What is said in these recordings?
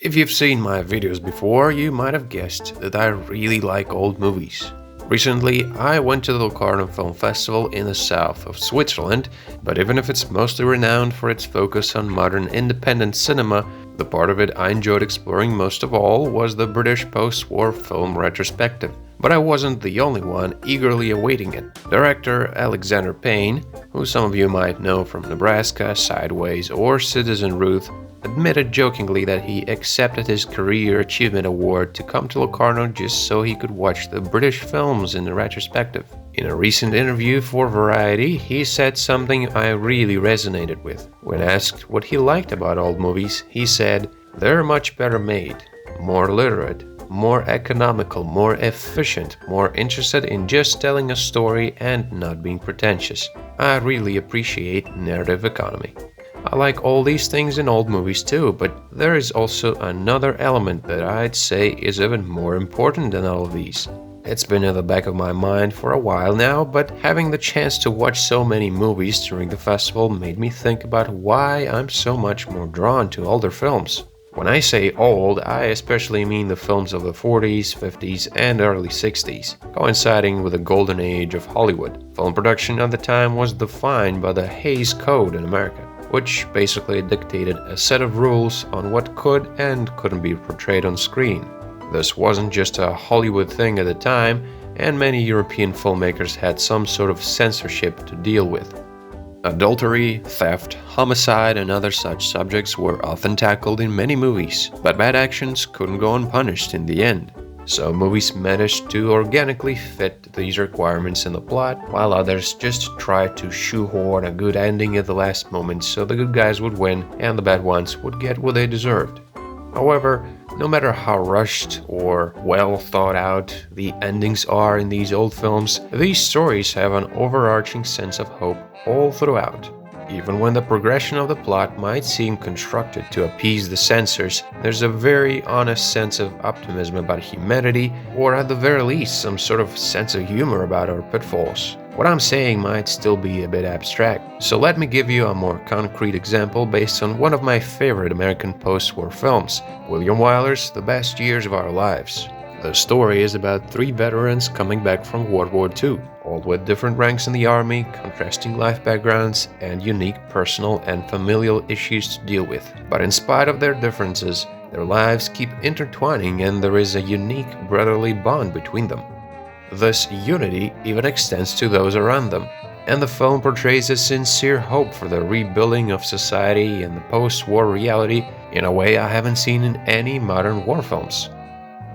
If you've seen my videos before, you might have guessed that I really like old movies. Recently, I went to the Locarno Film Festival in the south of Switzerland, but even if it's mostly renowned for its focus on modern independent cinema, the part of it I enjoyed exploring most of all was the British post-war film retrospective. But I wasn't the only one eagerly awaiting it. Director Alexander Payne, who some of you might know from Nebraska, Sideways, or Citizen Ruth, admitted jokingly that he accepted his Career Achievement Award to come to Locarno just so he could watch the British films in the retrospective. In a recent interview for Variety, he said something I really resonated with. When asked what he liked about old movies, he said, "They're much better made, more literate, more economical, more efficient, more interested in just telling a story and not being pretentious. I really appreciate narrative economy." I like all these things in old movies too, but there is also another element that I'd say is even more important than all of these. It's been in the back of my mind for a while now, but having the chance to watch so many movies during the festival made me think about why I'm so much more drawn to older films. When I say old, I especially mean the films of the 40s, 50s, and early 60s, coinciding with the golden age of Hollywood. Film production at the time was defined by the Hays Code in America, which basically dictated a set of rules on what could and couldn't be portrayed on screen. This wasn't just a Hollywood thing at the time, and many European filmmakers had some sort of censorship to deal with. Adultery, theft, homicide, and other such subjects were often tackled in many movies, but bad actions couldn't go unpunished in the end. Some movies managed to organically fit these requirements in the plot, while others just tried to shoehorn a good ending at the last moment so the good guys would win and the bad ones would get what they deserved. However, no matter how rushed or well thought out the endings are in these old films, these stories have an overarching sense of hope all throughout. Even when the progression of the plot might seem constructed to appease the censors, there's a very honest sense of optimism about humanity, or at the very least some sort of sense of humor about our pitfalls. What I'm saying might still be a bit abstract, so let me give you a more concrete example based on one of my favorite American post-war films, William Wyler's The Best Years of Our Lives. The story is about three veterans coming back from World War II, all with different ranks in the army, contrasting life backgrounds, and unique personal and familial issues to deal with. But in spite of their differences, their lives keep intertwining and there is a unique brotherly bond between them. This unity even extends to those around them, and the film portrays a sincere hope for the rebuilding of society and the post-war reality in a way I haven't seen in any modern war films.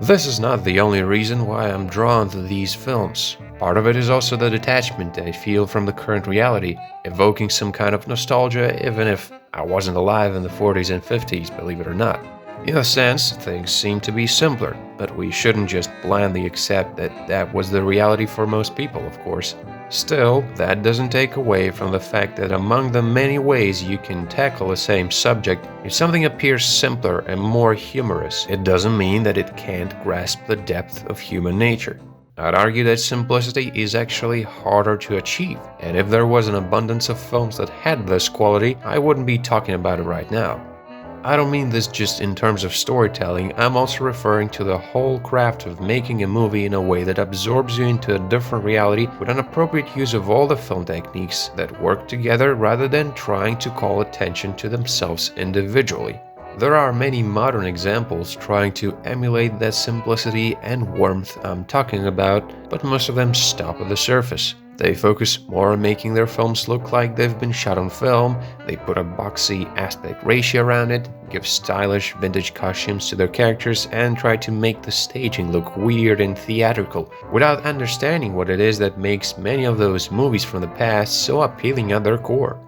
This is not the only reason why I'm drawn to these films. Part of it is also the detachment I feel from the current reality, evoking some kind of nostalgia even if I wasn't alive in the 40s and 50s, believe it or not. In a sense, things seem to be simpler, but we shouldn't just blindly accept that that was the reality for most people, of course. Still, that doesn't take away from the fact that among the many ways you can tackle the same subject, if something appears simpler and more humorous, it doesn't mean that it can't grasp the depth of human nature. I'd argue that simplicity is actually harder to achieve, and if there was an abundance of films that had this quality, I wouldn't be talking about it right now. I don't mean this just in terms of storytelling, I'm also referring to the whole craft of making a movie in a way that absorbs you into a different reality with an appropriate use of all the film techniques that work together rather than trying to call attention to themselves individually. There are many modern examples trying to emulate that simplicity and warmth I'm talking about, but most of them stop at the surface. They focus more on making their films look like they've been shot on film, they put a boxy aspect ratio around it, give stylish vintage costumes to their characters, and try to make the staging look weird and theatrical, without understanding what it is that makes many of those movies from the past so appealing at their core.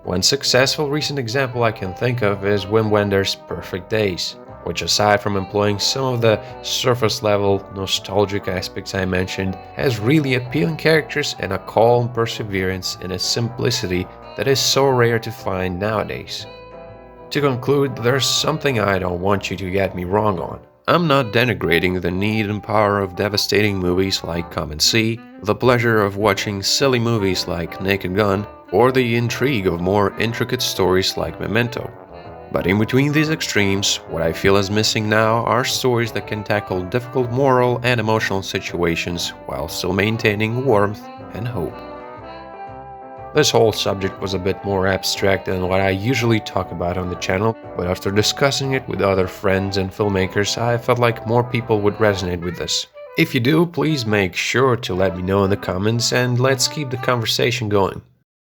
One successful recent example I can think of is Wim Wenders' Perfect Days, which aside from employing some of the surface-level nostalgic aspects I mentioned, has really appealing characters and a calm perseverance and a simplicity that is so rare to find nowadays. To conclude, there's something I don't want you to get me wrong on. I'm not denigrating the need and power of devastating movies like Come and See, the pleasure of watching silly movies like Naked Gun, or the intrigue of more intricate stories like Memento. But in between these extremes, what I feel is missing now are stories that can tackle difficult moral and emotional situations while still maintaining warmth and hope. This whole subject was a bit more abstract than what I usually talk about on the channel, but after discussing it with other friends and filmmakers, I felt like more people would resonate with this. If you do, please make sure to let me know in the comments and let's keep the conversation going.